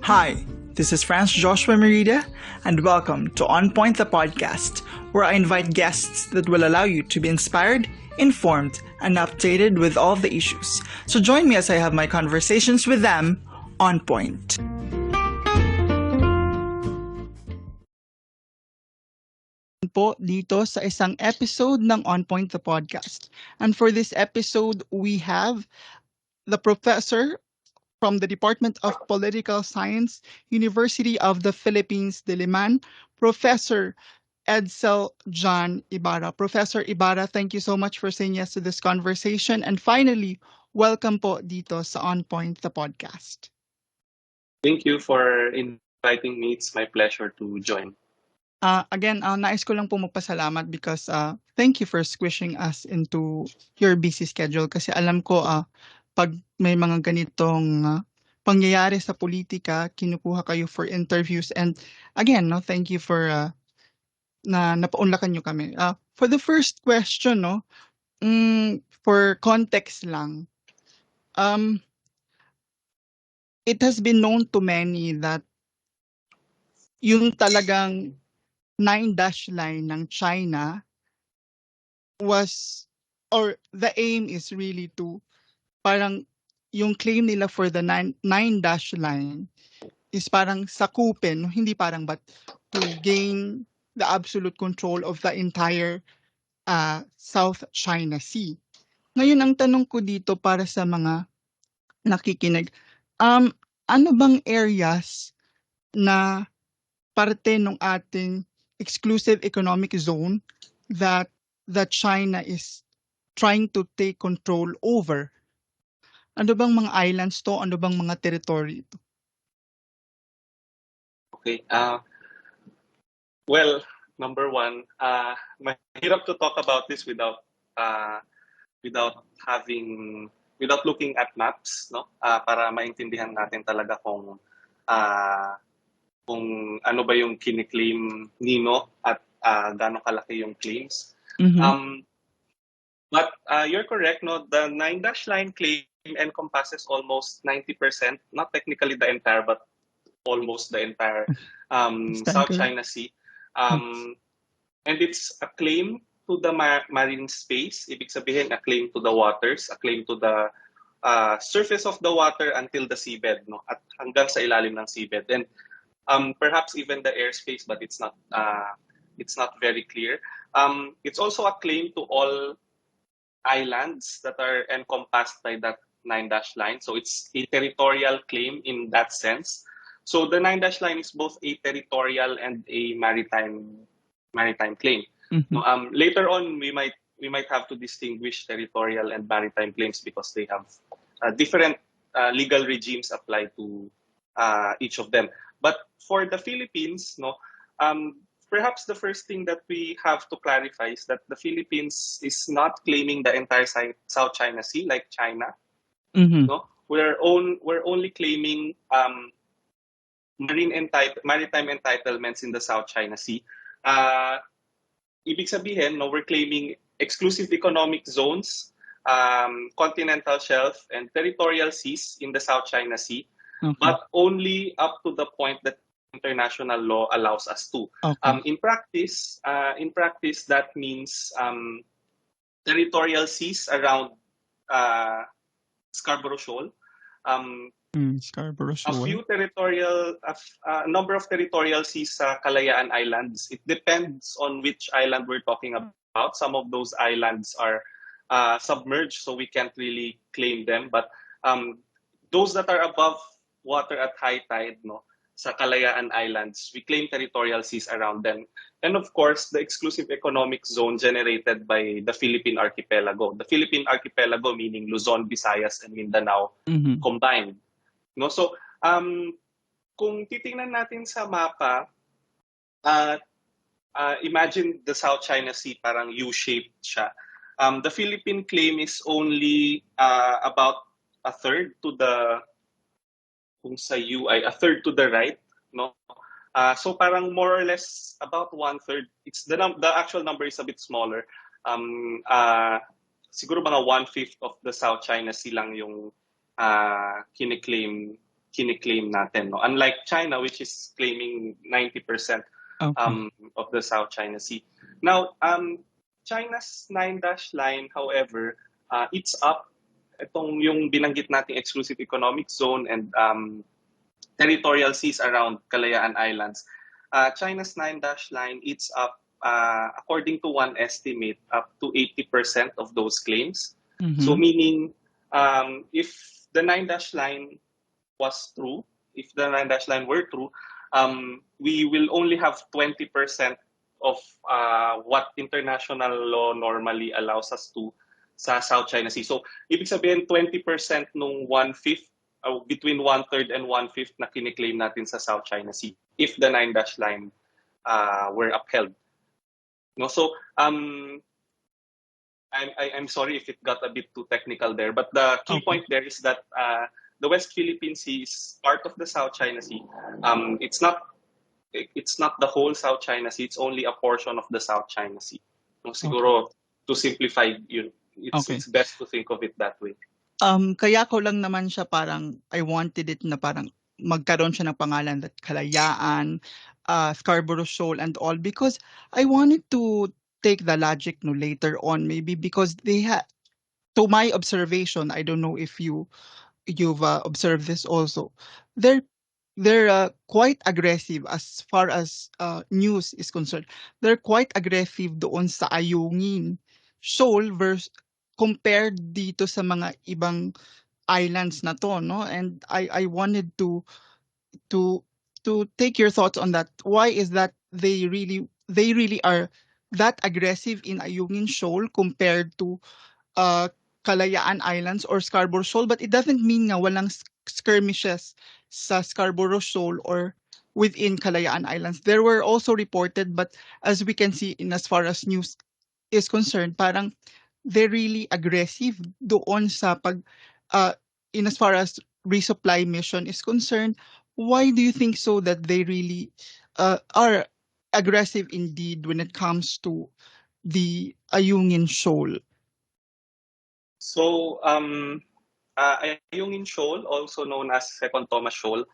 Hi, this is France Joshua Merida, and welcome to On Point the podcast, where I invite guests that will allow you to be inspired, informed, and updated with all the issues. So join me as I have my conversations with them on point. Po dito sa isang episode ng On Point the podcast. And for this episode, we have the professor from the Department of Political Science, University of the Philippines, Diliman, Professor Edcel John Ibarra. Professor Ibarra, thank you so much for saying yes to this conversation. And finally, welcome po dito sa On Point the podcast. Thank you for inviting me. It's my pleasure to join. Again, nais ko lang po magpasalamat because thank you for squishing us into your busy schedule kasi alam ko pag may mga ganitong pangyayari sa politika, kinukuha kayo for interviews. And again, no, thank you for na napaunlakan nyo kami. For the first question, no, for context lang, it has been known to many that yung talagang 9-dash line ng China was, or the aim is really to, parang yung claim nila for the 9-dash line is parang sakupin, hindi parang, but to gain the absolute control of the entire South China Sea. Ngayon, ang tanong ko dito para sa mga nakikinig, ano bang areas na parte ng ating exclusive economic zone that China is trying to take control over? Ano bang mga islands to? Ano bang mga territory ito? Okay. Well, number one, mahirap to talk about this without looking at maps, no? Para maintindihan natin talaga kung ano ba yung kiniklaim nino at gaano kalaki yung claims. Mm-hmm. But you're correct, no? The 9-dash line claim encompasses almost 90%, not technically the entire, but almost the entire South China Sea. And it's a claim to the marine space. Ibig sabihin, a claim to the waters, a claim to the surface of the water until the seabed, no? At hanggang sa ilalim ng seabed. And perhaps even the airspace, but it's not very clear. It's also a claim to all islands that are encompassed by that 9-dash line. So it's a territorial claim in that sense. So the 9-dash line is both a territorial and a maritime claim. Mm-hmm. Later on, we might have to distinguish territorial and maritime claims because they have different legal regimes applied to each of them. But for the Philippines, no, perhaps the first thing that we have to clarify is that the Philippines is not claiming the entire South China Sea like China. Mm-hmm. No, we're only claiming maritime entitlements in the South China Sea. Ibig sabihin, no, we're claiming exclusive economic zones, continental shelf, and territorial seas in the South China Sea. Okay. But only up to the point that international law allows us to. Okay. In practice, that means territorial seas around Scarborough Shoal. Scarborough Shoal. A number of territorial seas sa Kalayaan Islands. It depends on which island we're talking about. Some of those islands are submerged, so we can't really claim them. But those that are above water at high tide, no, sa Kalayaan Islands, we claim territorial seas around them. And of course, the exclusive economic zone generated by the Philippine Archipelago. The Philippine Archipelago meaning Luzon, Visayas, and Mindanao combined. No, so kung titingnan natin sa mapa, imagine the South China Sea parang U-shaped siya. The Philippine claim is only about a third to the right, no? So parang more or less about 1/3. It's the actual number is a bit smaller. Siguro mga 1/5 of the South China Sea lang yung kiniklaim kiniklaim natin. No? Unlike China, which is claiming 90% Okay. of the South China Sea. Now, China's nine-dash line, however, it's up. Itong yung binanggit nating exclusive economic zone and territorial seas around Kalayaan Islands. China's nine-dash line, it's up, according to one estimate, up to 80% of those claims. So Mm-hmm. meaning, if the nine-dash line was true, if the nine-dash line were true, we will only have 20% of what international law normally allows us to sa South China Sea. So, ibig sabihin, 20% nung one-fifth, between one-third and one-fifth na kiniklaim natin sa South China Sea if the nine-dash line were upheld. No? So, I'm sorry if it got a bit too technical there, but the key point there is that the West Philippine Sea is part of the South China Sea. It's not the whole South China Sea. It's only a portion of the South China Sea. No, siguro to simplify, it's best to think of it that way. Kaya ko lang naman siya parang I wanted it na parang magkaroon siya ng pangalan that Kalayaan, Scarborough Shoal and all because I wanted to take the logic no later on maybe because they had to my observation I don't know if you've observed this also they're quite aggressive as far as news is concerned. They're quite aggressive doon sa Ayungin Shoal versus compared dito sa mga ibang islands na to, no? And I wanted to to take your thoughts on that. Why is that they really are that aggressive in Ayungin Shoal compared to uh, Kalayaan Islands or Scarborough Shoal, but it doesn't mean nga walang skirmishes sa Scarborough Shoal or within Kalayaan Islands. There were also reported, but as we can see in as far as news is concerned, parang they're really aggressive doon sa uh, in as far as resupply mission is concerned. Why do you think so that they really are aggressive indeed when it comes to the Ayungin Shoal? So, Ayungin Shoal, also known as Second Thomas Shoal,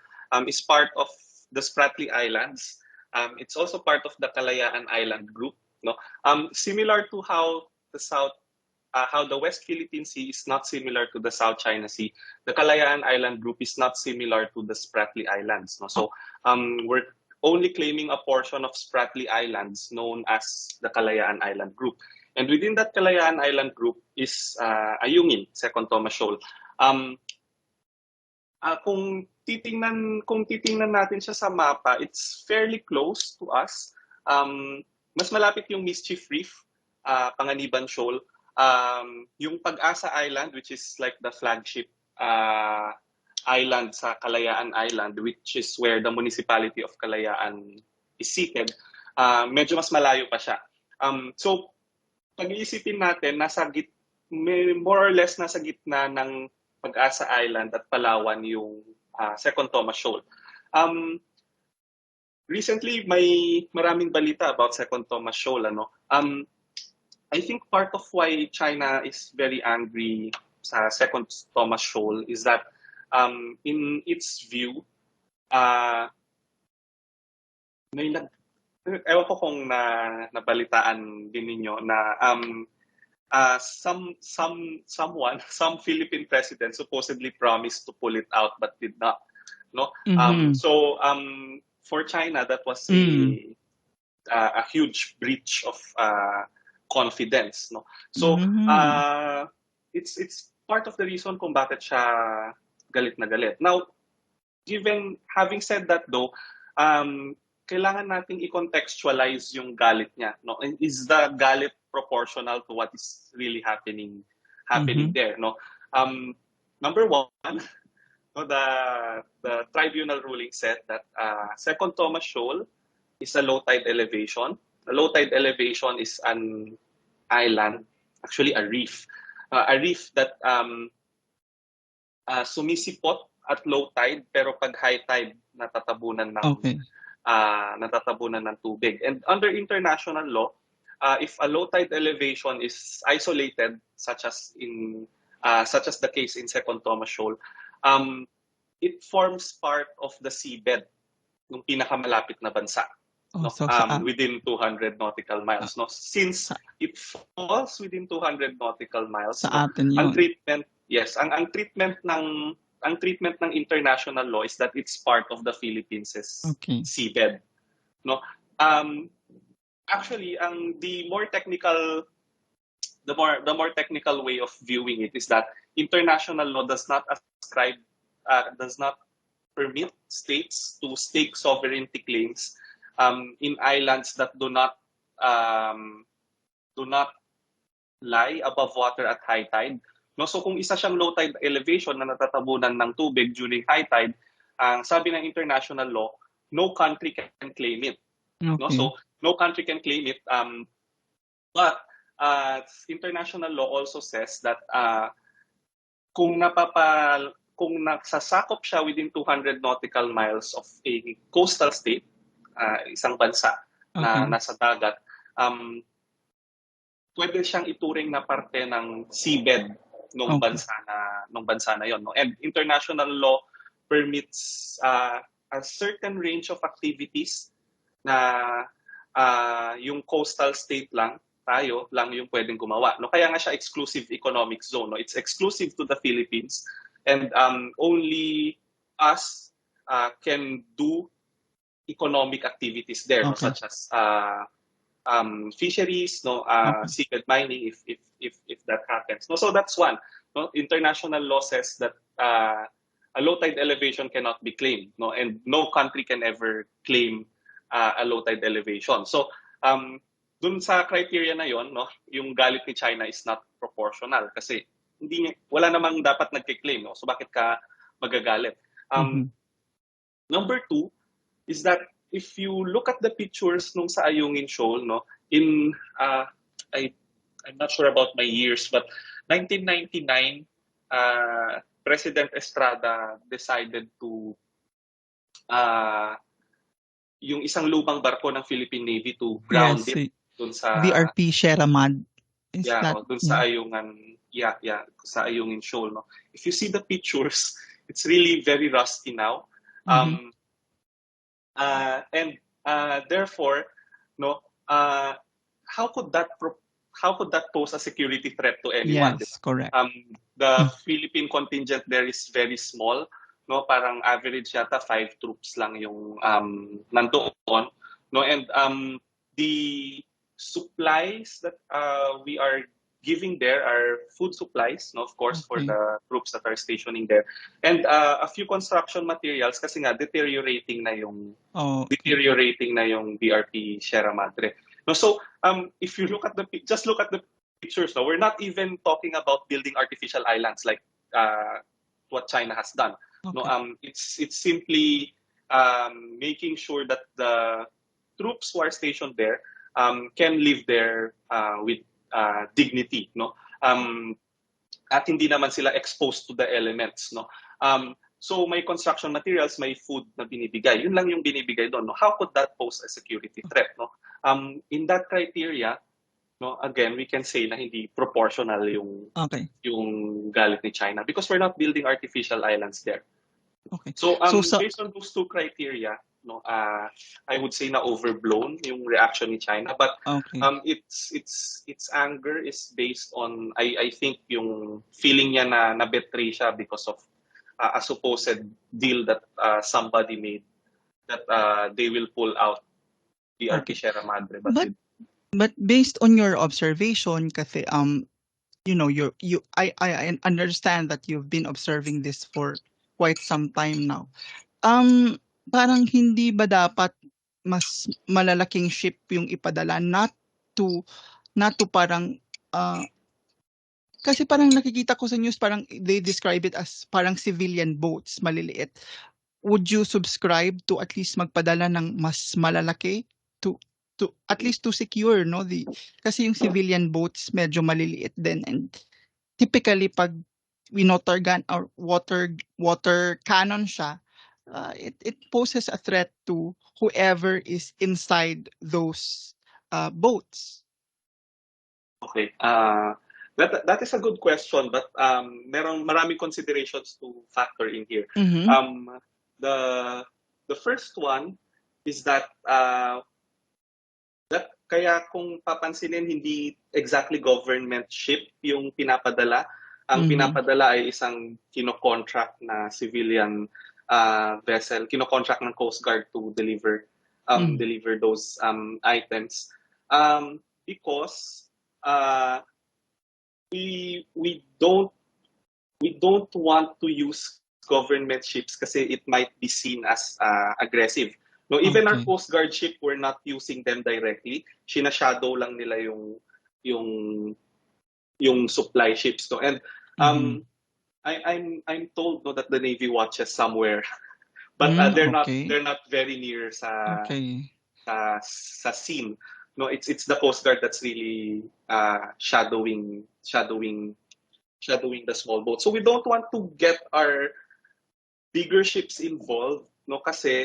is part of the Spratly Islands. It's also part of the Kalayaan Island group. No, similar to how the West Philippine Sea is not similar to the South China Sea, the Kalayaan Island group is not similar to the Spratly Islands. No, so we're only claiming a portion of Spratly Islands known as the Kalayaan Island group. And within that Kalayaan Island group is Ayungin, Second Thomas Shoal. Kung titingnan natin siya sa mapa, it's fairly close to us. Mas malapit yung Mischief Reef, Panganiban Shoal. Yung Pag-asa Island, which is like the flagship island sa Kalayaan Island, which is where the municipality of Kalayaan is seated, medyo mas malayo pa siya. So, pag-iisipin natin, more or less nasa gitna ng Pag-asa Island at Palawan yung Second Thomas Shoal. Recently, may maraming balita about Second Thomas Shoal. I think part of why China is very angry sa Second Thomas Shoal is that in its view, ewan ko kung nabalitaan din ninyo na some Philippine president supposedly promised to pull it out but did not. No, so for China that was a huge breach of confidence. No, so it's part of the reason kung bakit siya galit na galit. Now, having said that though, kailangan nating i-contextualize yung galit niya. No? And is the galit proportional to what is really happening there? No? Number one, no, the tribunal ruling said that Second Thomas Shoal is a low tide elevation. A low tide elevation is an island, actually a reef that sumisipot at low tide pero pag high tide natatabunan ng tubig. And under international law, if a low tide elevation is isolated, such as the case in Second Thomas Shoal, it forms part of the seabed ng pinakamalapit na bansa. No? Within 200 nautical miles. No? Since it falls within 200 nautical miles, sa no, atin ang yun. treatment, yes, ang treatment ng international law is that it's part of the Philippines' seabed. No? Actually, the more technical way of viewing it is that international law does not permit states to stake sovereignty claims in islands that do not lie above water at high tide. No, so kung isa siyang low tide elevation na natatabunan ng tubig during high tide, ang sabi ng international law, no country can claim it. Okay. No, so no country can claim it. But international law also says that kung nasasakop siya within 200 nautical miles of a coastal state, isang bansa na nasa dagat, pwede siyang ituring na parte ng seabed ng bansa na yon. No? And international law permits a certain range of activities na yung coastal state lang, tayo lang yung pwedeng gumawa. No? Kaya nga siya exclusive economic zone. No? It's exclusive to the Philippines and only us can do economic activities there, no? Such as fisheries, no, seabed mining, if that happens. No, so that's one. No, international law says that a low tide elevation cannot be claimed, no, and no country can ever claim a low tide elevation. So, dun sa criteria na yon, no, yung galit ni China is not proportional kasi wala namang dapat nagki-claim, no. So bakit ka magagalit? Number two is that if you look at the pictures nung sa Ayungin Shoal, no, I'm not sure about my years, but 1999, President Estrada decided to yung isang lumang barko ng Philippine Navy to ground it dun sa VRP Sierra Mad. Dun sa Ayungan, sa Ayungin Shoal, no. If you see the pictures, it's really very rusty now. And therefore, no, how could that pose a security threat to anyone? Yes, correct. The Philippine contingent there is very small, no, parang average yata 5 troops lang yung nandoon, no, and the supplies that we are giving there are food supplies, no, of course, for the troops that are stationing there, and a few construction materials kasi nga deteriorating na yung BRP Sierra Madre. No, so if you look at just look at the pictures, no, we're not even talking about building artificial islands like what China has done. No, it's simply making sure that the troops who are stationed there can live there with dignity, no, at hindi naman sila exposed to the elements, no. So may construction materials, may food na binibigay, yun lang yung binibigay doon, no. How could that pose a security threat, no? In that criteria, no, again, we can say na hindi proportional yung galit ni China because we're not building artificial islands there. So based on those two criteria, no, I would say na overblown yung reaction ni China, but its anger is based on I think yung feeling niya na betray siya because of a supposed deal that somebody made that they will pull out the Sierra Madre, but based on your observation kasi you know, I understand that you've been observing this for quite some time now. Parang hindi ba dapat mas malalaking ship yung ipadala, not to parang kasi parang nakikita ko sa news parang they describe it as parang civilian boats, maliliit. Would you subscribe to at least magpadala ng mas malalaki to at least to secure, no, kasi yung civilian boats medyo maliliit din, and typically pag water gun or water cannon siya, it poses a threat to whoever is inside those boats. Okay. That is a good question, but maraming considerations to factor in here. Mm-hmm. The the first one is that kaya kung papansinin, hindi exactly government ship yung pinapadala. Ang pinapadala ay isang kino-contract na civilian vessel, kino-contract ng Coast Guard to deliver those items. Because we don't want to use government ships kasi it might be seen as aggressive. No, even our Coast Guard ship, we're not using them directly. Sinashadow lang nila yung supply ships. No? And I'm told no, that the Navy watches somewhere, but they're not very near sa scene. No, it's the Coast Guard that's really shadowing the small boat. So we don't want to get our bigger ships involved, no, kasi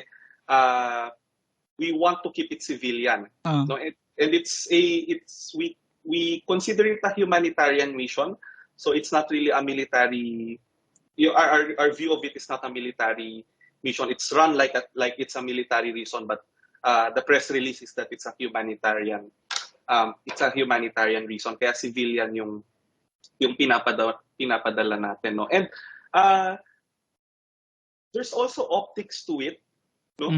we want to keep it civilian. No, and we consider it a humanitarian mission, so it's not really a military. Our view of it is not a military mission. It's run like it's a military reason, but the press release is that it's a humanitarian. It's a humanitarian reason. Kaya civilian yung pinapadala natin, no. And there's also optics to it, no.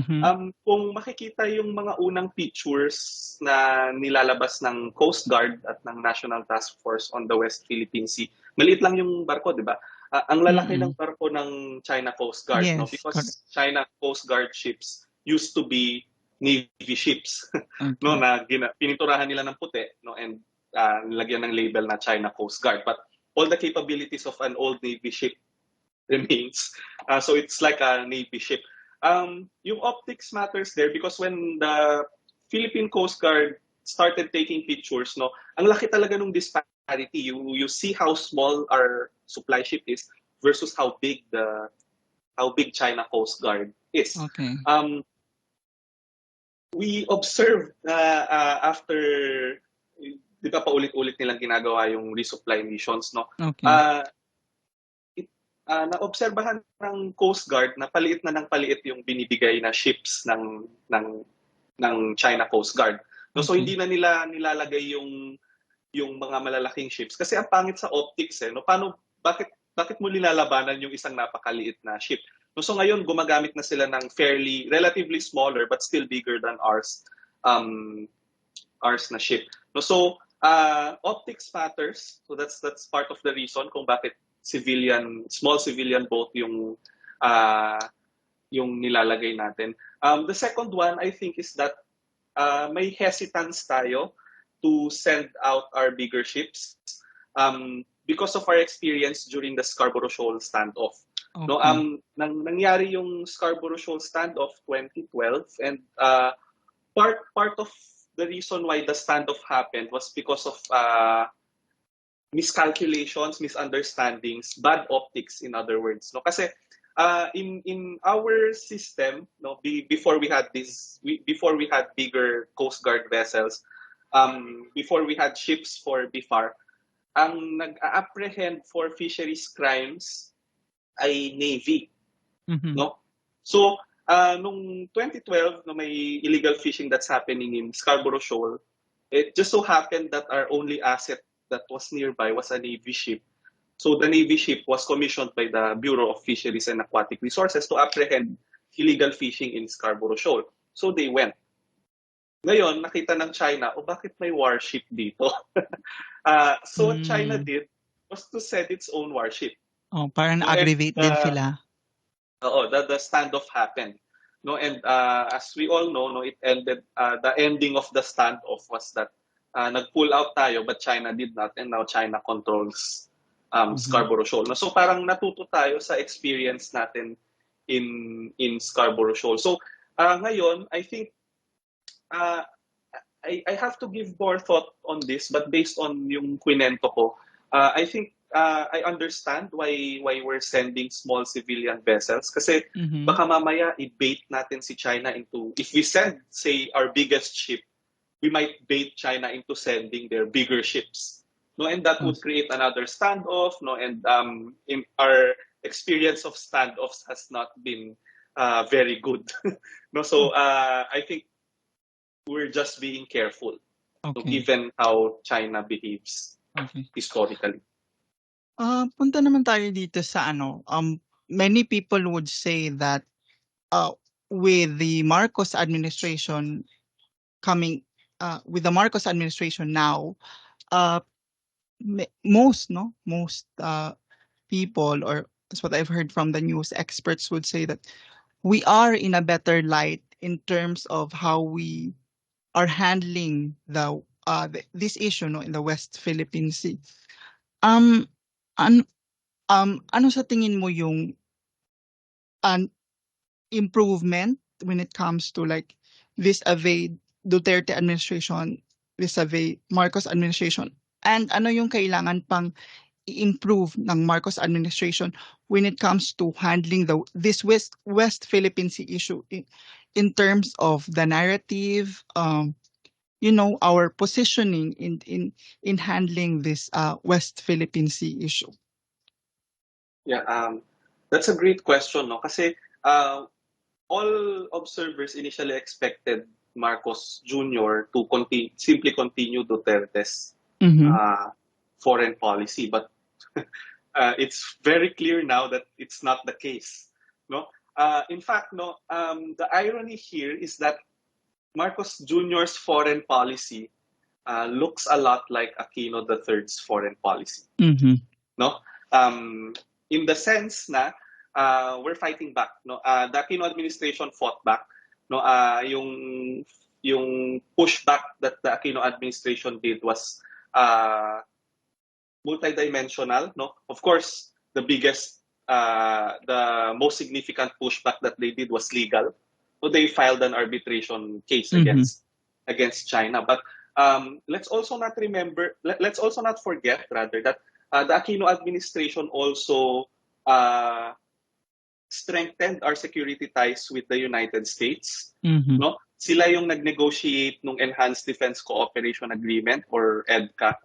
Kung makikita yung mga unang pictures na nilalabas ng Coast Guard at ng National Task Force on the West Philippine Sea, maliit lang yung barko, di ba? Ang lalaki ng barko ng China Coast Guard, no, because China Coast Guard ships used to be Navy ships, no, na pininturahan nila ng puti, no, and nilagyan ng label na China Coast Guard, but all the capabilities of an old Navy ship remains. So it's like a Navy ship. Yung optics matters there because when the Philippine Coast Guard started taking pictures, no, ang laki talaga ng disparity. You see how small our supply ship is versus how big China Coast Guard is. We observed after, di ba, paulit-ulit nilang ginagawa yung resupply missions, no? Naobserbahan ng Coast Guard na paliit na ng paliit yung binibigay na ships ng China Coast Guard. No, so hindi na nila nilalagay yung mga malalaking ships kasi ang pangit sa optics, no. Bakit mo nilalabanan yung isang napakaliit na ship? No, so ngayon gumagamit na sila ng relatively smaller but still bigger than ours na ship. No, so optics matters. So that's part of the reason kung bakit small civilian boat yung nilalagay natin. The second one, I think, is that may hesitance tayo to send out our bigger ships because of our experience during the Scarborough Shoal standoff. No, nangyari yung Scarborough Shoal standoff 2012, and part of the reason why the standoff happened was because of miscalculations, misunderstandings, bad optics, in other words. No, kasi in our system, no, before we had bigger Coast Guard vessels, before we had ships for BIFAR, ang nag-apprehend for fisheries crimes ay Navy. No? So, nung 2012, no, may illegal fishing that's happening in Scarborough Shoal, it just so happened that our only asset that was nearby was a Navy ship. So the Navy ship was commissioned by the Bureau of Fisheries and Aquatic Resources to apprehend illegal fishing in Scarborough Shoal. So they went. Ngayon, nakita ng China, bakit may warship dito? So what China did was to send its own warship. Parang na-aggravate din sila. The standoff happened. No, and as we all know, no, it ended. The ending of the standoff was that nag-pull out tayo, but China did not, and now China controls Scarborough Shoal. So parang natuto tayo sa experience natin in Scarborough Shoal. So ngayon, I think I have to give more thought on this, but based on yung kwento ko, I think I understand why we're sending small civilian vessels kasi baka mamaya i-bait natin si China into, if we send, say, our biggest ship, we might bait China into sending their bigger ships. no, and that would create another standoff, no, and in our experience of standoffs has not been very good, no. So I think we're just being careful, no, Okay. given how China behaves Okay. historically. Punta naman tayo dito sa ano, many people would say that with the Marcos administration coming, with the Marcos administration now, most people, or that's what I've heard from the news experts, would say that we are in a better light in terms of how we are handling this issue, no, in the West Philippine Sea. Um, an, ano sa tingin mo yung an improvement when it comes to like vis-a-vis Duterte administration, vis-a-vis Marcos administration, and ano yung kailangan pang i-improve ng Marcos administration when it comes to handling this West Philippine Sea issue in terms of the narrative, our positioning in handling this West Philippine Sea issue. Yeah, that's a great question, no? Kasi all observers initially expected Marcos Jr. to simply continue Duterte's foreign policy, but it's very clear now that it's not the case. No, in fact, no. The irony here is that Marcos Jr.'s foreign policy looks a lot like Aquino III's foreign policy. No, in the sense na we're fighting back. No, the Aquino administration fought back. No, yung pushback that the Aquino administration did was multidimensional. No, of course, the most significant pushback that they did was legal. So they filed an arbitration case against China. But let's also not forget rather that the Aquino administration also strengthened our security ties with the United States. No, sila yung nag-negotiate nung Enhanced Defense Cooperation Agreement or EDCA.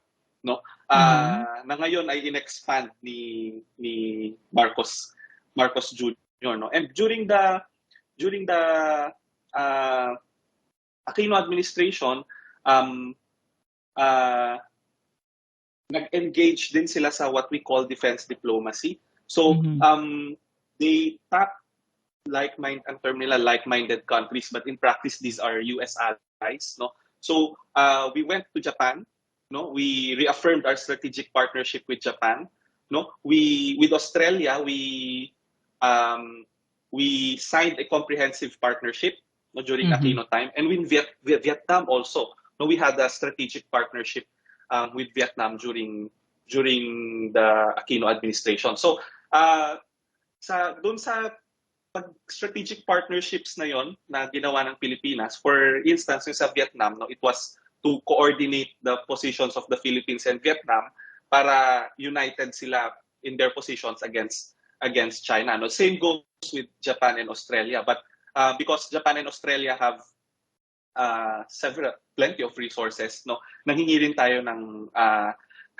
No, na ngayon ay in-expand ni Marcos Jr. No, and during the Aquino administration, nag-engage din sila sa what we call defense diplomacy. So they tap like-minded countries, but in practice these are US allies. No, so we went to Japan. No, we reaffirmed our strategic partnership with Japan. No, with Australia we signed a comprehensive partnership, no, during Aquino time, and with Vietnam also. No, we had a strategic partnership with Vietnam during the Aquino administration. So doon sa strategic partnerships na yon na ginawa ng Pilipinas, for instance yung sa Vietnam, no, it was to coordinate the positions of the Philippines and Vietnam para united sila in their positions against China. No, same goes with Japan and Australia, but because Japan and Australia have plenty of resources, no, nanghingi rin tayo ng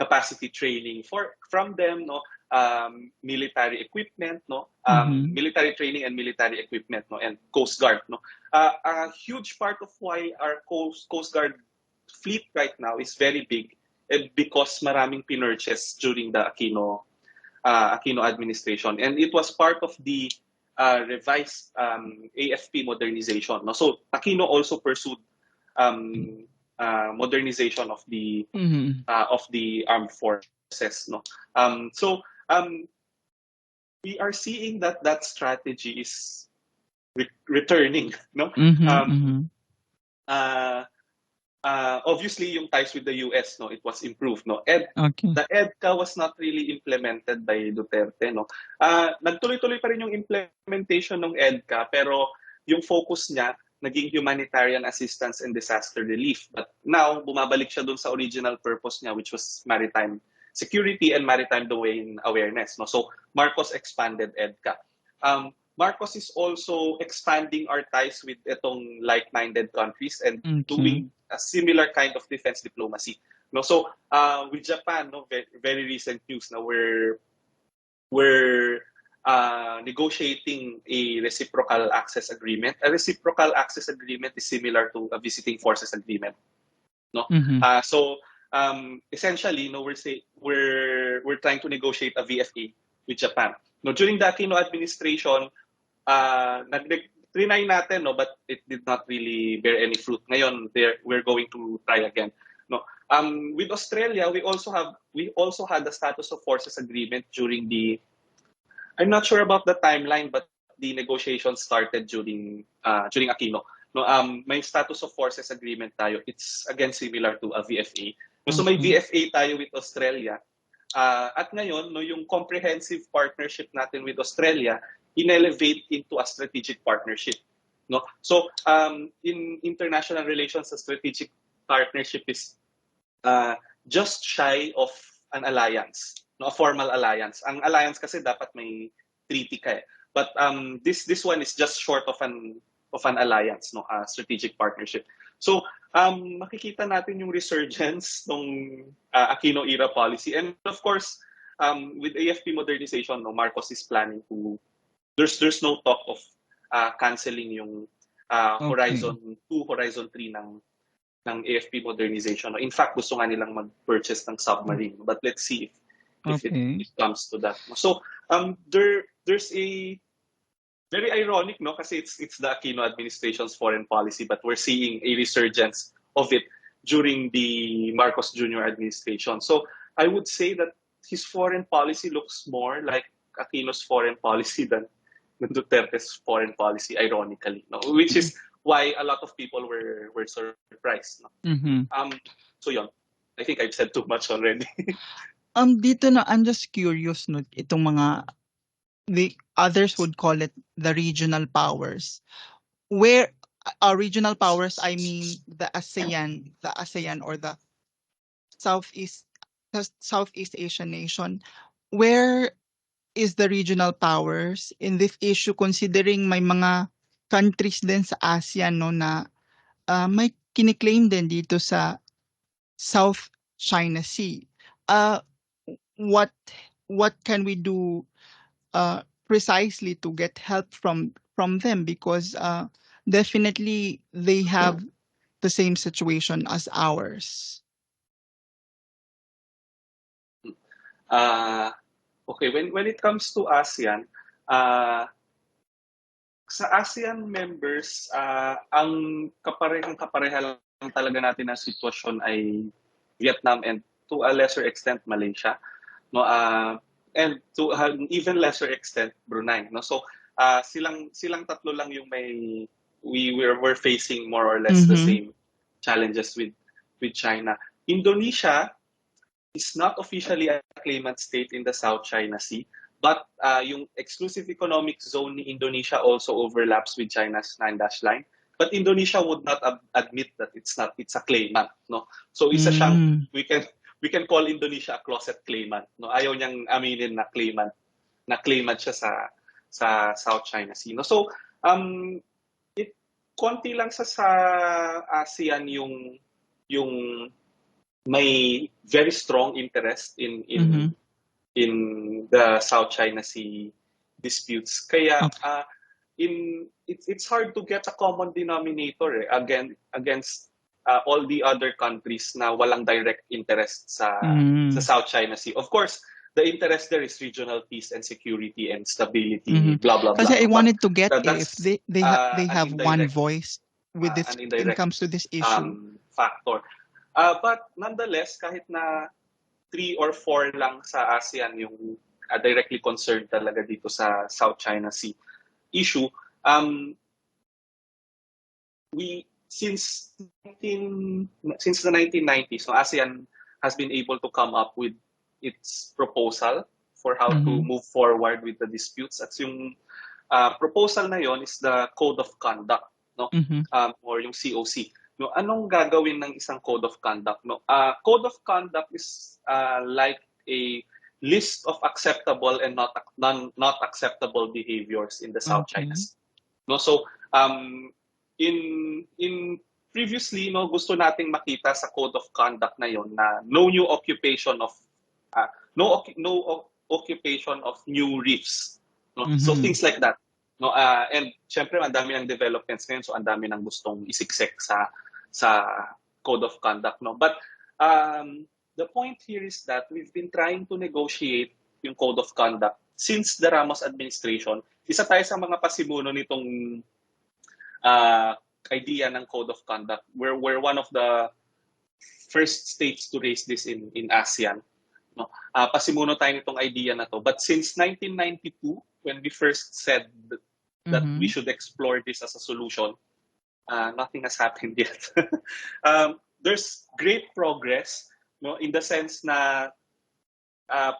capacity training from them, no, military equipment, no, military training and military equipment, no, and Coast Guard, no. A huge part of why our Coast Guard fleet right now is very big, because maraming pinurchase during the Aquino administration, and it was part of the revised AFP modernization. No? So Aquino also pursued modernization of the armed forces. No? So we are seeing that strategy is returning. No? Obviously, yung ties with the US, no, it was improved. No? The EDCA was not really implemented by Duterte. No? Nagtuloy-tuloy pa rin yung implementation ng EDCA, pero yung focus niya naging humanitarian assistance and disaster relief. But now, bumabalik siya dun sa original purpose niya, which was maritime security and maritime domain awareness. No? So Marcos expanded EDCA. Marcos is also expanding our ties with itong like-minded countries and doing a similar kind of defense diplomacy. No, so with Japan, no, very recent news na we're negotiating a reciprocal access agreement. A reciprocal access agreement is similar to a visiting forces agreement. No, Mhm. Essentially, no, we're trying to negotiate a VFA with Japan. No, during the Aquino administration, trinay natin, no, but it did not really bear any fruit. Ngayon, we're going to try again. No, with Australia, we also had the status of forces agreement during the. I'm not sure about the timeline, but the negotiations started during Aquino. No, may status of forces agreement tayo. It's again similar to a VFA. No, so may Okay. VFA tayo with Australia. At ngayon, no, yung comprehensive partnership natin with Australia, inelevate into a strategic partnership. No? So, in international relations, a strategic partnership is just shy of an alliance, no, a formal alliance. Ang alliance kasi dapat may treaty ka eh. But this one is just short of an alliance, no, a strategic partnership. So makikita natin yung resurgence ng Aquino era policy, and of course with AFP modernization, no, Marcos is planning to. There's no talk of canceling yung Okay. Horizon 2, Horizon 3 ng AFP modernization. In fact, gusto nga nilang mag-purchase ng submarine. But let's see if Okay. it comes to that. So there's a very ironic, no, kasi it's the Aquino administration's foreign policy, but we're seeing a resurgence of it during the Marcos Jr. administration. So I would say that his foreign policy looks more like Aquino's foreign policy than Duterte's foreign policy, ironically, no? Which is why a lot of people were surprised. No? Mhm. So yun, I think I've said too much already. Dito na I'm just curious, no, itong mga the others would call it the regional powers. Where regional powers, I mean the ASEAN or the Southeast Southeast Asian nation. Where is the regional powers in this issue, considering may mga countries din sa ASEAN, no, na may kiniklaim din dito sa South China Sea. What what can we do precisely to get help from them, because definitely they have the same situation as ours. Okay, when it comes to ASEAN, sa ASEAN members, ang kapareha lang talaga natin na sitwasyon ay Vietnam and to a lesser extent Malaysia, no, and to an even lesser extent Brunei, no. So silang tatlo lang yung we're facing more or less the Mm-hmm. same challenges with China. Indonesia is not officially a claimant state in the South China Sea, but yung exclusive economic zone ni Indonesia also overlaps with China's 9-dash line. But Indonesia would not admit that it's a claimant, no. So isa siyang we can call Indonesia a closet claimant, no. Ayaw niyang aminin na claimant siya sa South China Sea, no. So konti lang sa ASEAN yung may very strong interest in the South China Sea disputes. Kaya it's hard to get a common denominator against all the other countries na walang direct interest sa South China Sea. Of course, the interest there is regional peace and security and stability, blah blah blah. Kasi I But wanted to get if that's they an have one indirect voice with this an when it indirect comes to this issue. factor. But nonetheless, kahit na 3 or 4 lang sa ASEAN yung directly concerned talaga dito sa South China Sea issue, we since the 1990s, so ASEAN has been able to come up with its proposal for how to move forward with the disputes. At yung proposal na yon is the Code of Conduct, no? Or yung COC. No, anong gagawin ng isang Code of Conduct, no? Code of Conduct is like a list of acceptable and not acceptable behaviors in the South China Sea. No, so in previously, no, gusto nating makita sa code of conduct na yon na no new occupation of occupation of new reefs, no? So Mhm. things like that, no. And syempre ang dami ng developments ngayon, so ang dami ng gustong isiksek sa code of conduct, no. But the point here is that we've been trying to negotiate yung code of conduct since the Ramos administration. Isa tayo sa mga pasimuno nitong idea ng code of conduct. We're one of the first states to raise this in ASEAN. No? Pasimuno tayo nitong idea na to. But since 1992, when we first said that we should explore this as a solution, nothing has happened yet. There's great progress, no, in the sense na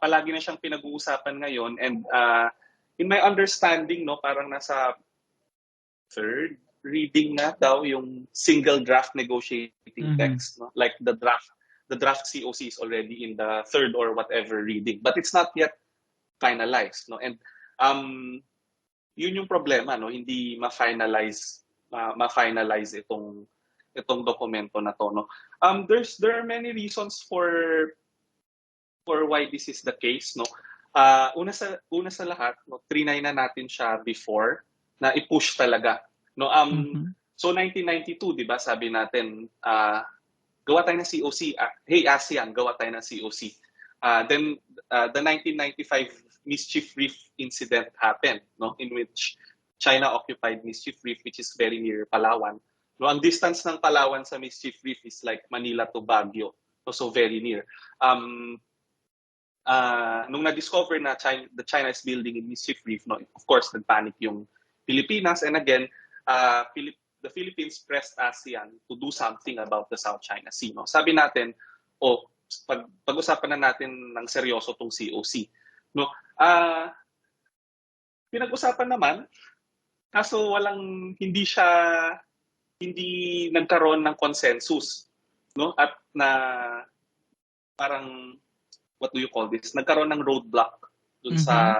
palagi na siyang pinag-uusapan ngayon, and in my understanding, no, parang nasa third reading na daw yung single draft negotiating text, no? Like the draft COC is already in the third or whatever reading, but it's not yet finalized, no. And yun yung problema, no, hindi ma-finalize itong dokumento na to, no. There are many reasons for why this is the case, no. Una sa lahat, no, trinay na natin siya before na i-push talaga, no. So 1992, 'di ba? Sabi natin, gawa tayo ng COC. Hey ASEAN, gawa tayo ng COC. Then the 1995 Mischief Reef incident happened, no, in which China occupied Mischief Reef, which is very near Palawan. No, ang distance ng Palawan sa Mischief Reef is like Manila to Baguio, so very near. Nung na-discover na China is building in Mischief Reef, no, of course, nagpanic yung Pilipinas, and again, the Philippines pressed ASEAN to do something about the South China Sea. No? Sabi natin, pag-usapan na natin ng seryoso tong COC. No? Pinag-usapan naman, kaso hindi nagkaroon ng consensus. No? At na parang, what do you call this? Nagkaroon ng roadblock dun sa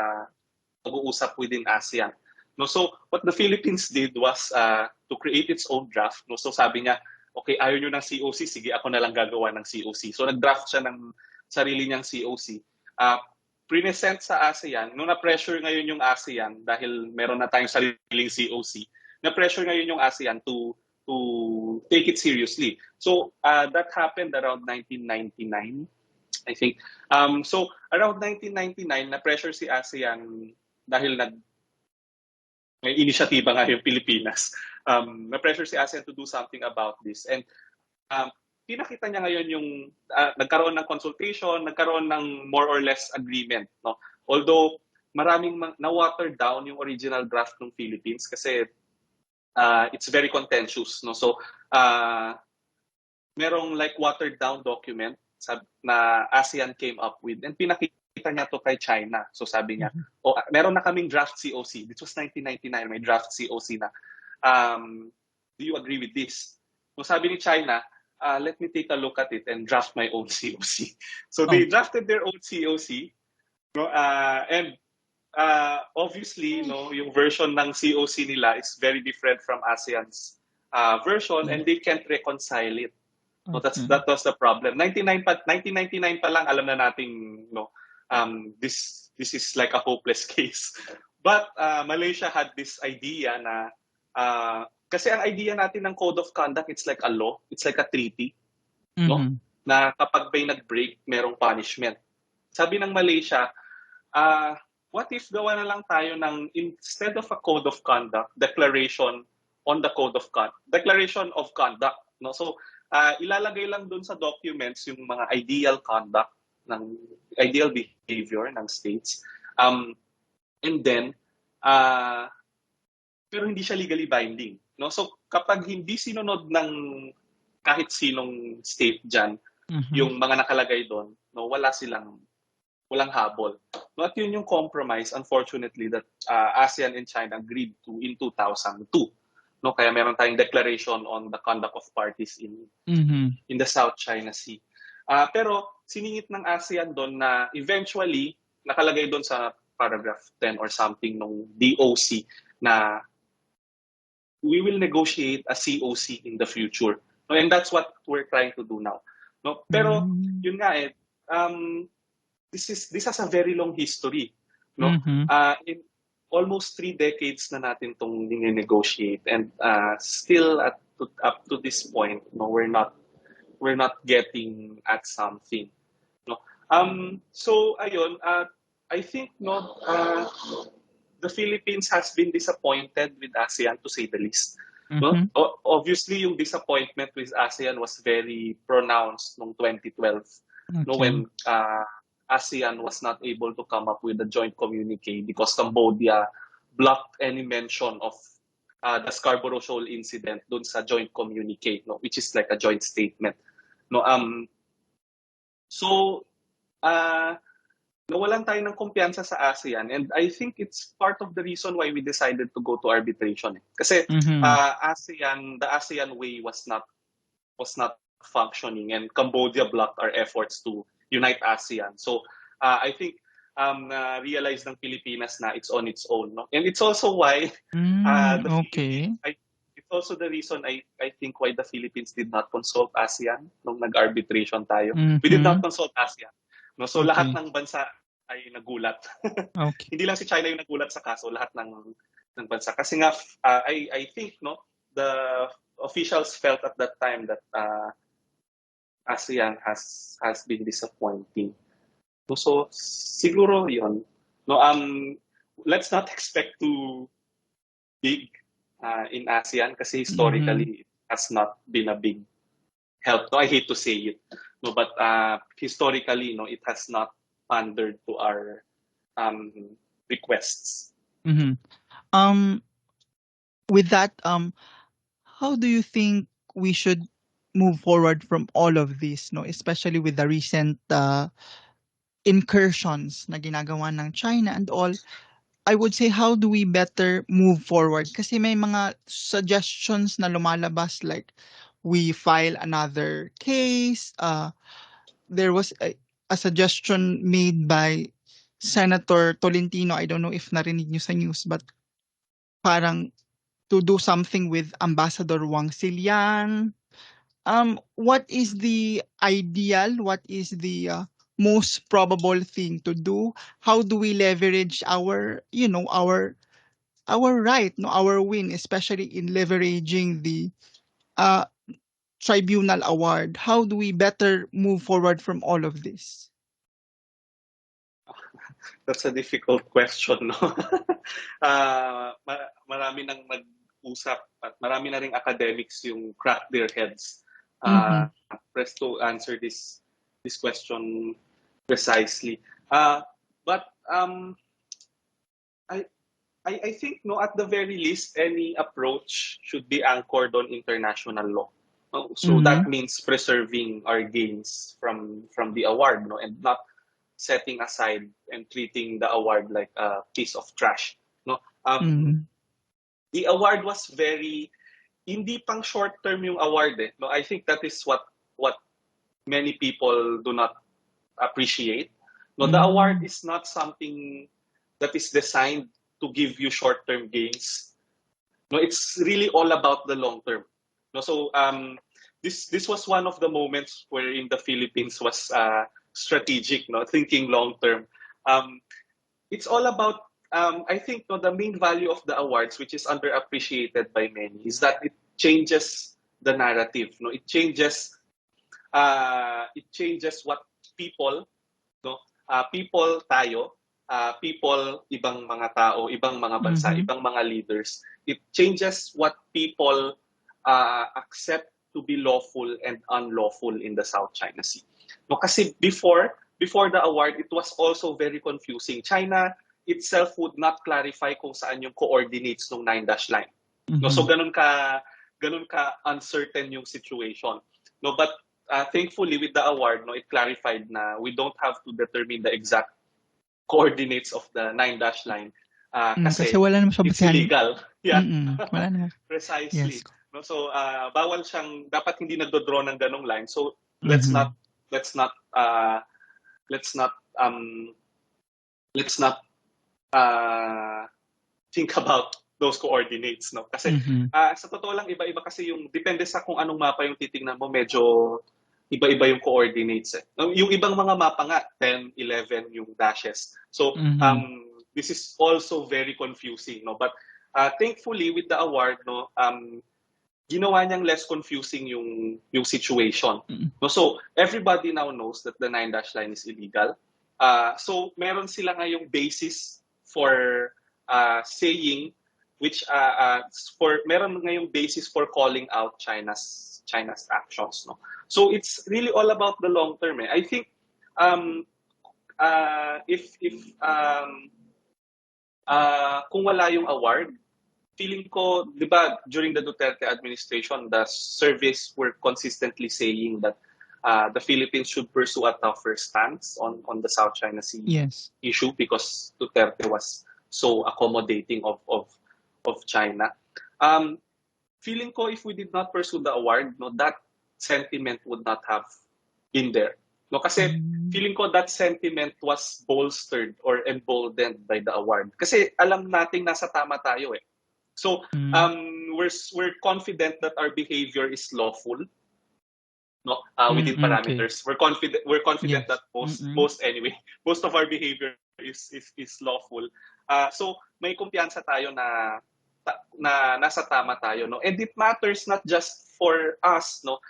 pag-uusap within ASEAN. No, so what the Philippines did was to create its own draft. No, so sabi niya, okay, ayaw niyo ng COC, sige, ako na lang gagawa ng COC. So nag-draft siya ng sarili niyang COC. Present sa ASEAN, nung na-pressure ngayon yung ASEAN dahil meron na tayong sariling COC, na-pressure ngayon yung ASEAN to take it seriously. So that happened around 1999, I think. So around 1999, na-pressure si ASEAN dahil may inisyatiba nga yung Pilipinas. Na-pressure si ASEAN to do something about this. And pinakita niya ngayon yung nagkaroon ng consultation, nagkaroon ng more or less agreement. No? Although maraming na-water down yung original draft ng Philippines kasi it's very contentious. No? So merong like watered down document na ASEAN came up with, and pinakita niya to kay China. So sabi niya, meron na kaming draft COC. This was 1999, may draft COC na. Do you agree with this? So sabi ni China, let me take a look at it and draft my own COC. So they drafted their own COC, no, and obviously, no, yung version ng COC nila is very different from ASEAN's version, and they can't reconcile it. So that was the problem. 1999 pa lang, alam na nating, no, this is like a hopeless case. But Malaysia had this idea na kasi ang idea natin ng code of conduct, it's like a law, it's like a treaty, no? Na kapag may nag-break, merong punishment. Sabi ng Malaysia, what if gawa na lang tayo ng, instead of a code of conduct, declaration of conduct, no? So ilalagay lang dun sa documents yung mga ideal conduct, ng ideal behavior ng states, and then pero hindi siya legally binding, no? So kapag hindi sinunod ng kahit sinong state dyan yung mga nakalagay doon, no, walang habol, no? At yun yung compromise, unfortunately, that ASEAN and China agreed to in 2002, no? Kaya meron tayong declaration on the conduct of parties in the South China Sea. Pero siningit ng ASEAN doon na eventually nakalagay doon sa paragraph 10 or something ng DOC na we will negotiate a COC in the future. No, and that's what we're trying to do now. No, pero yun nga this has a very long history. No, in almost 3 decades na natin tong negotiate, and still up to this point, no, we're not getting at something. No, so ayun, I think no, the Philippines has been disappointed with ASEAN, to say the least. No? Obviously, yung disappointment with ASEAN was very pronounced noong 2012, no, when ASEAN was not able to come up with a joint communique because Cambodia blocked any mention of the Scarborough Shoal incident dun sa joint communique, no, which is like a joint statement. No, so nawalan tayo ng kumpiyansa sa ASEAN, and I think it's part of the reason why we decided to go to arbitration. Kasi the ASEAN way was not functioning, and Cambodia blocked our efforts to unite ASEAN. So I think realized ng Pilipinas na it's on its own, no? And it's also why it's also the reason I think why the Philippines did not consult ASEAN nung nag-arbitration tayo. We did not consult ASEAN. No, so lahat ng bansa ay nagulat. Hindi lang si China yung nagulat sa kaso, lahat ng bansa. Kasi nga I think no, the officials felt at that time that ASEAN has been disappointing. So siguro 'yon. No, let's not expect too big in ASEAN kasi historically it has not been a big help. No, I hate to say it. No, but historically, no, it has not pandered to our requests. With that, how do you think we should move forward from all of this, no? Especially with the recent incursions na ginagawa ng China and all. I would say, how do we better move forward? Kasi may mga suggestions na lumalabas, like we file another case. There was a suggestion made by Senator Tolentino. I don't know if narinig niyo sa news, but parang to do something with Ambassador Wang Silian. What is the ideal? What is the most probable thing to do? How do we leverage our right, no, our win, especially in leveraging the tribunal award? How do we better move forward from all of this? That's a difficult question, no? Marami nang nag-usap at marami na ring academics yung crack their heads press to answer this question precisely. But I think no, at the very least, any approach should be anchored on international law. So that means preserving our gains from the award, no, and not setting aside and treating the award like a piece of trash. No, the award was very hindi pang short term yung award. No, I think that is what many people do not appreciate. No, the award is not something that is designed to give you short term gains. No, it's really all about the long term. No, so this was one of the moments wherein the Philippines was strategic, no, thinking long term. It's all about I think no, the main value of the awards, which is underappreciated by many, is that it changes the narrative. No, it changes what people, no, people tayo, people, ibang mga tao, ibang mga bansa, ibang mga leaders. It changes what people accept to be lawful and unlawful in the South China Sea. No, kasi before the award, it was also very confusing. China itself would not clarify kung saan yung coordinates ng 9-dash line. No, so ganun ka uncertain yung situation. No, but thankfully with the award, no, it clarified na we don't have to determine the exact coordinates of the 9-dash line kasi wala naman siya it's illegal. Yeah. Wala naman. Precisely. Yes. No, so bawal siyang, dapat hindi nagdo-draw ng ganong line. So let's not think about those coordinates, no? Kasi Mhm. sa totoo lang, iba-iba kasi yung, depende sa kung anong mapa yung titingnan mo, medyo iba-iba yung coordinates. Eh. Yung ibang mga mapa nga, 10, 11 yung dashes. So, Mhm. this is also very confusing, no? But thankfully, with the award, no, ginawa niyang less confusing yung situation. Mm. No? So, everybody now knows that the 9-dash line is illegal. So, meron sila ngayong basis for saying which meron ngayong basis for calling out China's actions, no. So it's really all about the long term. I think um if kung wala yung award, feeling ko, 'di ba, during the Duterte administration, the surveys were consistently saying that the Philippines should pursue a tougher stance on the South China Sea Yes. issue because Duterte was so accommodating of China. Feeling ko if we did not pursue the award, no, that sentiment would not have been there. No, kasi Mm. feeling ko that sentiment was bolstered or emboldened by the award. Kasi alam nating nasa tama tayo eh. So Mm. we're confident that our behavior is lawful, no, within Mm, okay. parameters. We're confident Yes. that most Mm. most anyway, most of our behavior is lawful. So may kumpiyansa tayo na nasa tama tayo, no, and it matters not just for us, no,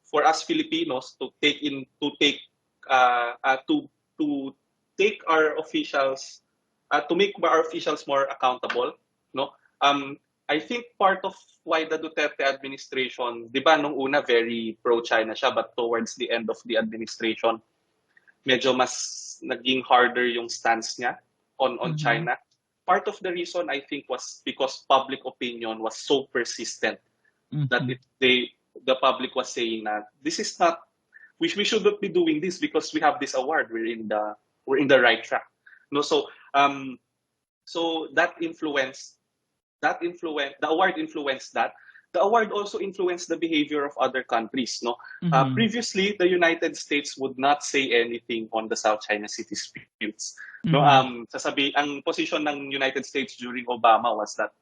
for us Filipinos to take our officials to make our officials more accountable, no. I think part of why the Duterte administration, di ba, nung una very pro-China siya, but towards the end of the administration, medyo mas naging harder yung stance niya on Mhm. China. Part of the reason, I think, was because public opinion was so persistent that Mhm. the public was saying that this is not, we should not be doing this because we have this award. We're in the right track. No, so the award influenced that. The award also influenced the behavior of other countries, no. Mhm. Previously the United States would not say anything on the South China Sea disputes, no. Mhm. Ang position ng United States during Obama was that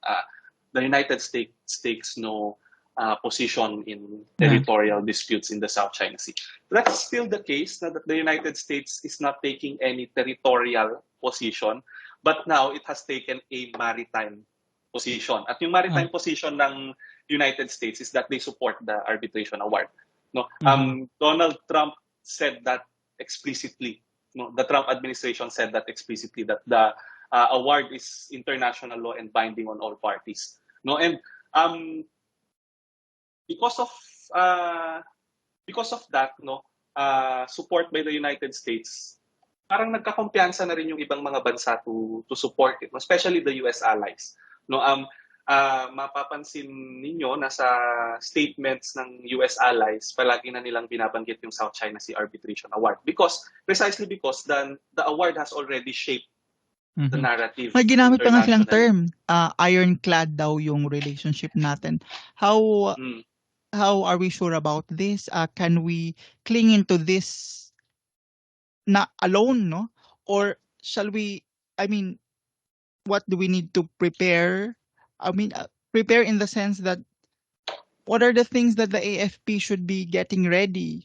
the United States takes no position in Yeah. territorial disputes in the South China Sea. That's still the case, na that the United States is not taking any territorial position, but now it has taken a maritime position. At yung Ah. maritime position ng United States is that they support the arbitration award. No, Mhm. Donald Trump said that explicitly. No, the Trump administration said that explicitly, that the award is international law and binding on all parties. No, and um, because of uh, because of that, no, support by the United States, parang nagkakumpiyansa na rin yung ibang mga bansa to support it, especially the US allies. No, mapapansin ninyo na sa statements ng US allies, palagi na nilang binabanggit yung South China Sea Arbitration Award precisely because the award has already shaped the Mhm. narrative May ginamit pa nga silang internationally. term, ironclad daw yung relationship natin. How Mm. how are we sure about this? Can we cling into this na alone, no? Or shall we, I mean, what do we need to prepare? I mean, prepare in the sense that what are the things that the AFP should be getting ready?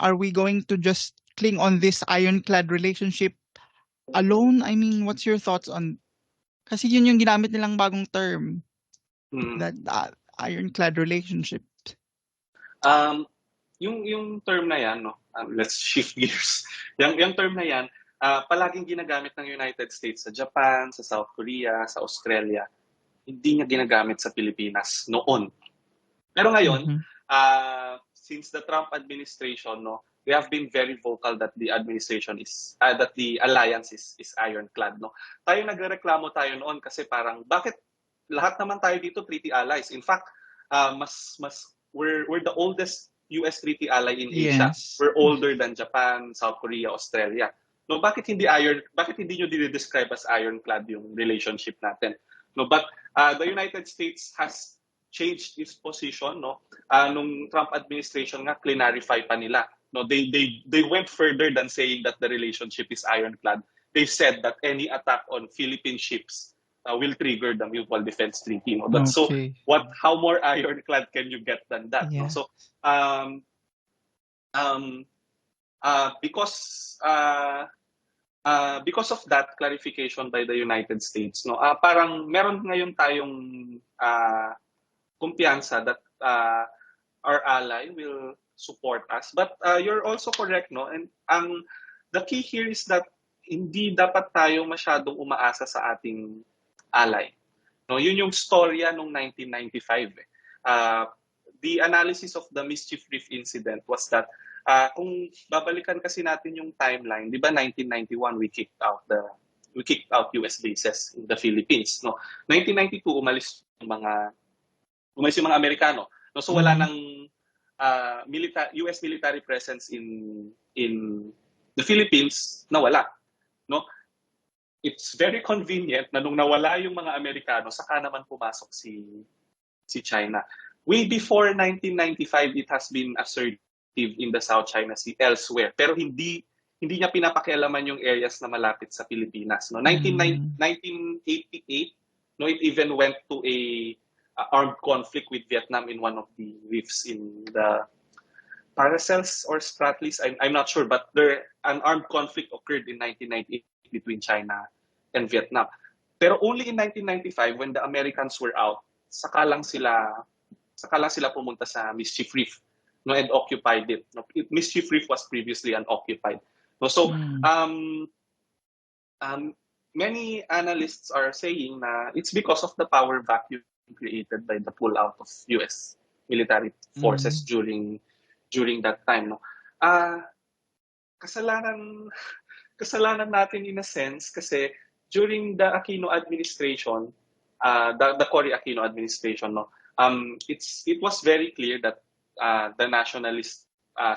Are we going to just cling on this ironclad relationship alone? I mean, what's your thoughts on, kasi yun yung ginamit nilang bagong term, Mm. that ironclad relationship. Um, yung term na yan, no, let's shift gears. Yung term na yan, palaging ginagamit ng United States sa Japan, sa South Korea, sa Australia. Hindi niya ginagamit sa Pilipinas noon. Pero ngayon, Mhm. since the Trump administration, no, we have been very vocal that the administration that the alliance is ironclad, no. Tayo nagrereklamo tayo noon kasi parang bakit lahat naman tayo dito treaty allies. In fact, we're the oldest US treaty ally in Asia. Yes. We're older than Japan, South Korea, Australia. No, bakit hindi niyo dinidescribe as ironclad yung relationship natin? No, but the United States has changed its position, no. Nung Trump administration nga clarify pa nila, no. They went further than saying that the relationship is ironclad. They said that any attack on Philippine ships will trigger the Mutual Defense Treaty. No? But so, Okay. how more ironclad can you get than that? No? Yeah. So, um, um, uh, because uh, because of that clarification by the United States, no, parang meron ngayon tayong kumpiyansa that our ally will support us. But you're also correct, no? And the key here is that hindi dapat tayo masyadong umaasa sa ating ally. No, yun yung storya nung 1995. The analysis of the Mischief Reef incident was that kung babalikan kasi natin yung timeline, 'di ba 1991 we kicked out US bases in the Philippines, no? 1992 umalis yung mga Amerikano. No, so wala nang US military presence in the Philippines, nawala, no? It's very convenient na nung nawala yung mga Amerikano, saka naman pumasok si China. Way before 1995, it has been assertive in the South China Sea elsewhere. Pero hindi niya pinapakialaman yung areas na malapit sa Pilipinas. No? 1988, no, it even went to a armed conflict with Vietnam in one of the reefs in the Paracels or Spratlys. I'm not sure, but an armed conflict occurred in 1998 between China and Vietnam. Pero only in 1995, when the Americans were out, saka lang sila pumunta sa Mischief Reef, no, and occupied it. No, Mischief Reef was previously unoccupied. No, so many analysts are saying na it's because of the power vacuum created by the pullout of US military forces during that time. No, kasalanan natin in a sense kasi during the Aquino administration, the Cory Aquino administration, no, it was very clear that the nationalist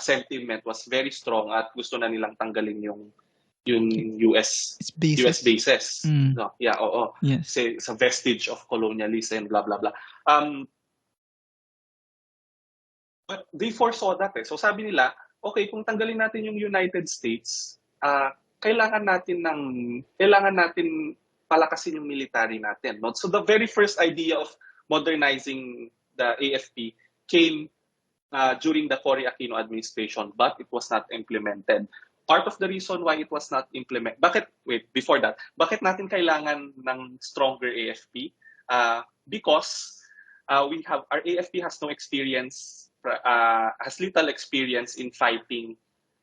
sentiment was very strong at gusto na nilang tanggalin yung US bases. No, yeah, oo. Yes. Say, it's a vestige of colonialism, blah blah blah. But they foresaw that. So sabi nila, okay, kung tanggalin natin yung United States, kailangan natin palakasin yung military natin. No? So the very first idea of modernizing the AFP came during the Cory Aquino administration, but it was not implemented. Part of the reason why it was not implemented, before that, bakit natin kailangan ng stronger AFP? Because our AFP has no experience, has little experience in fighting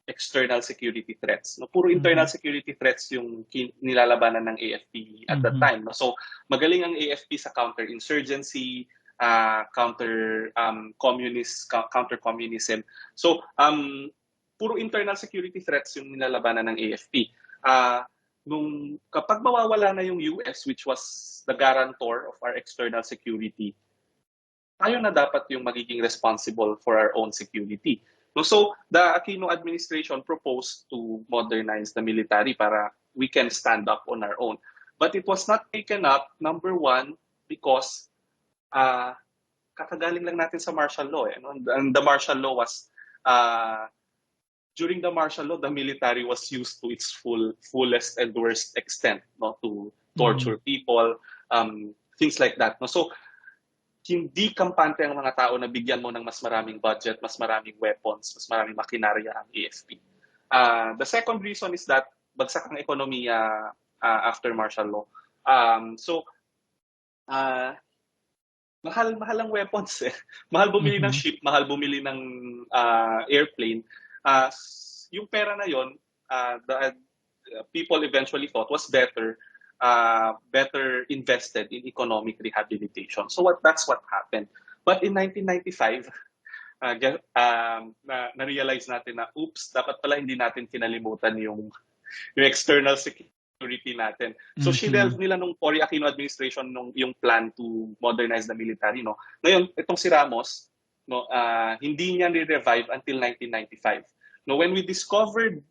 external security threats. No, puro internal security threats yung nilalabanan ng AFP at that time. No? So magaling ang AFP sa counterinsurgency, counter-communism. So puro internal security threats yung nilalabanan ng AFP. Kapag mawawala na yung US, which was the guarantor of our external security, tayo na dapat yung magiging responsible for our own security. So the Aquino administration proposed to modernize the military para we can stand up on our own. But it was not taken up, number one, because kakagaling lang natin sa martial law. And the martial law was, during the martial law, the military was used to its fullest and worst extent, no, to torture people, things like that. No? So hindi kampante ang mga tao na bigyan mo ng mas maraming budget, mas maraming weapons, mas maraming makinarya ang AFP. The second reason is that bagsak ang ekonomiya after martial law. Mahal ang weapons eh. Mahal bumili ng ship, mahal bumili ng airplane. Yung pera na yon, the people eventually thought was better invested in economic rehabilitation. So that's what happened. But in 1995, na-realize natin na, oops, dapat pala hindi natin kinalimutan yung external security natin. So shelve nila nung Cory Aquino administration yung plan to modernize the military. No? Ngayon, itong si Ramos, no, hindi niya ni-revive until 1995. No, when we discovered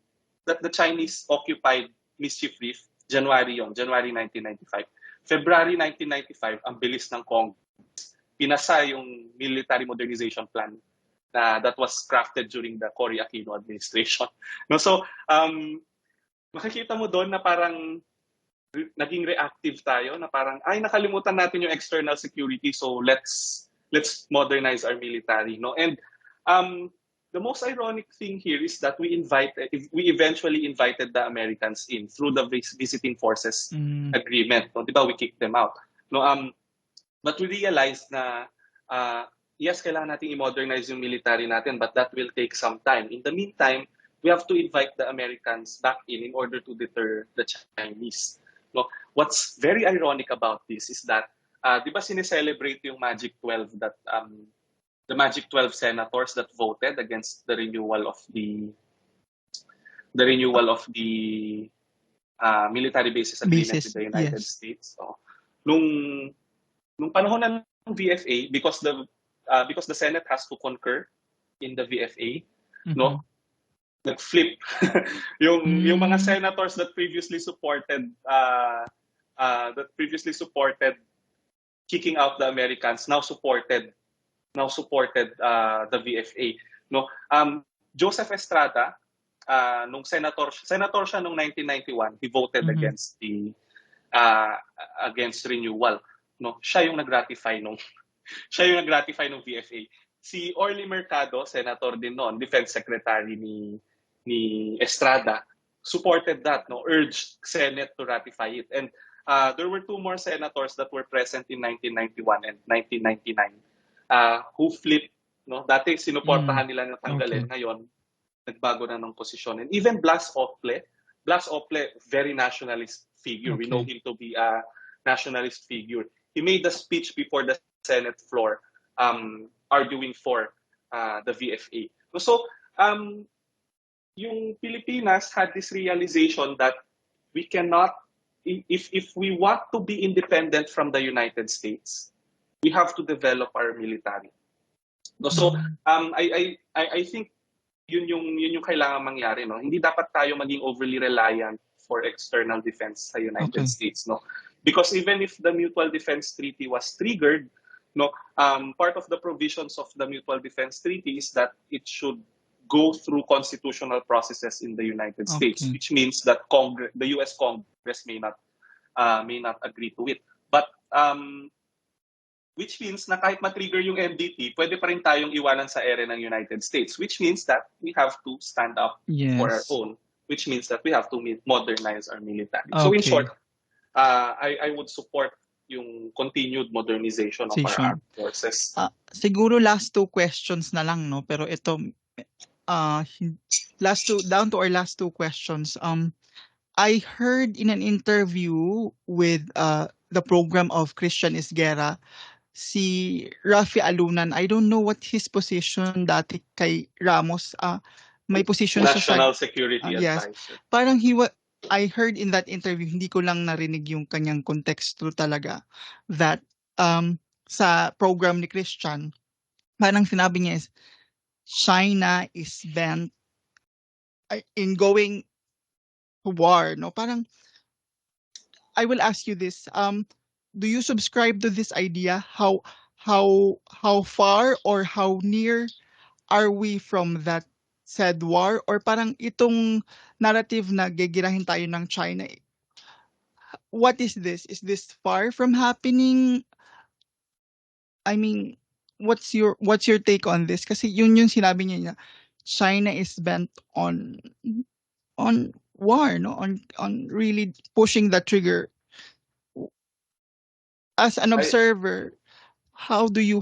that the Chinese occupied Mischief Reef, January 1995. February 1995, ang bilis ng Congress. Pinasa yung military modernization plan that was crafted during the Cory Aquino administration. No, so, makikita mo doon na parang naging reactive tayo na parang ay nakalimutan natin yung external security, so let's modernize our military, no? And the most ironic thing here is that we eventually invited the Americans in through the visiting forces agreement, no? 'Di ba, we kicked them out, no? But we realized na yes, kailangan natin i-modernize yung military natin, but that will take some time. In the meantime, we have to invite the Americans back in order to deter the Chinese. No, what's very ironic about this is that, di ba sineselebrate yung Magic 12 that the Magic 12 senators that voted against the renewal of the military bases agreement with the United States. So, nung panahon ng VFA, because the Senate has to concur in the VFA, no, nag-flip yung mga senators that previously supported kicking out the Americans now supported the VFA, no. Joseph Estrada, nung senator siya nung 1991, he voted against renewal, no. Siya yung nag-ratify nung VFA. Si Orly Mercado, senator din noon, defense secretary ni Estrada, supported that, no, urged Senate to ratify it. And there were two more senators that were present in 1991 and 1999 who flipped, no. Dati sinuportahan nila na tanggalin, ngayon nagbago na ng posisyon. And even Blas Ople, very nationalist figure. We know him to be a nationalist figure. He made a speech before the Senate floor arguing for the VFA. So, yung Pilipinas had this realization that we cannot, if we want to be independent from the United States, we have to develop our military. So, I think yun yung kailangan mangyari, no? Hindi dapat tayo maging overly reliant for external defense sa United States, no? Because even if the Mutual Defense Treaty was triggered, no, part of the provisions of the Mutual Defense Treaty is that it should go through constitutional processes in the United States, which means that the U.S. Congress may not agree to it. But which means na kahit ma-trigger yung MDT, pwede pa rin tayong iwanan sa ere ng United States, which means that we have to stand up for our own, which means that we have to modernize our military. So in short, I would support yung continued modernization of our armed forces. Siguro last two questions na lang, no? Pero ito, down to our last two questions. I heard in an interview with the program of Christian Isguera, si Rafi Alunan, I don't know what his position dati kay Ramos. May position National siya sa Security Advisor. Parang I heard in that interview, hindi ko lang narinig yung kanyang konteksto talaga, that sa program ni Christian, parang sinabi niya is, China is bent in going to war, no? Parang, I will ask you this, do you subscribe to this idea? How far or how near are we from that said war? Or parang itong narrative na gigirahin tayo ng China, what is this? Is this far from happening? I mean, what's your take on this? Kasi yun yung sinabi niya, China is bent on war, no? On really pushing the trigger. As an observer, how do you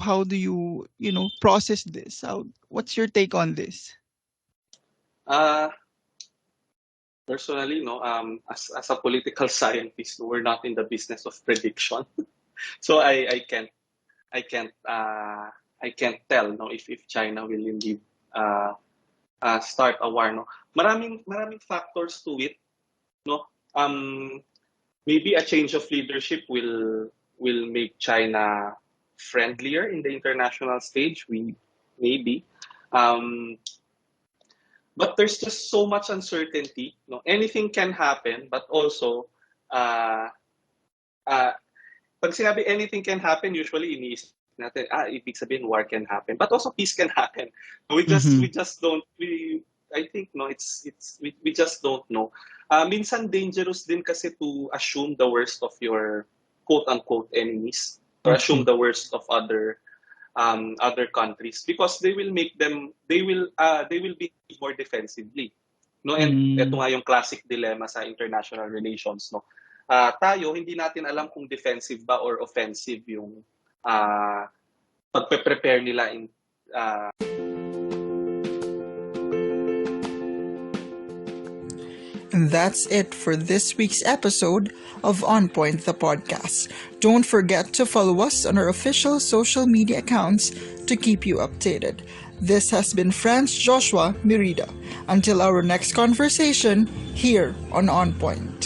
process this? What's your take on this? Personally, no, as a political scientist, we're not in the business of prediction. So I can't tell, no, if China will indeed start a war, no. Maraming factors to it, no. Maybe a change of leadership will make China friendlier in the international stage. Maybe. But there's just so much uncertainty. No? Anything can happen, but also, pag sinabi anything can happen, usually iniisip natin, ibig sabihin war can happen, but also peace can happen. We just don't I think no, we just don't know. Minsan dangerous din kasi to assume the worst of your quote unquote enemies, or assume the worst of other countries, because they will be more defensively, no. And ito nga yung classic dilemma sa international relations, no. Tayo hindi natin alam kung defensive ba or offensive yung pagpe-prepare nila in And that's it for this week's episode of On Point the podcast. Don't forget to follow us on our official social media accounts to keep you updated. This has been Franz Joshua Merida. Until our next conversation here on Point.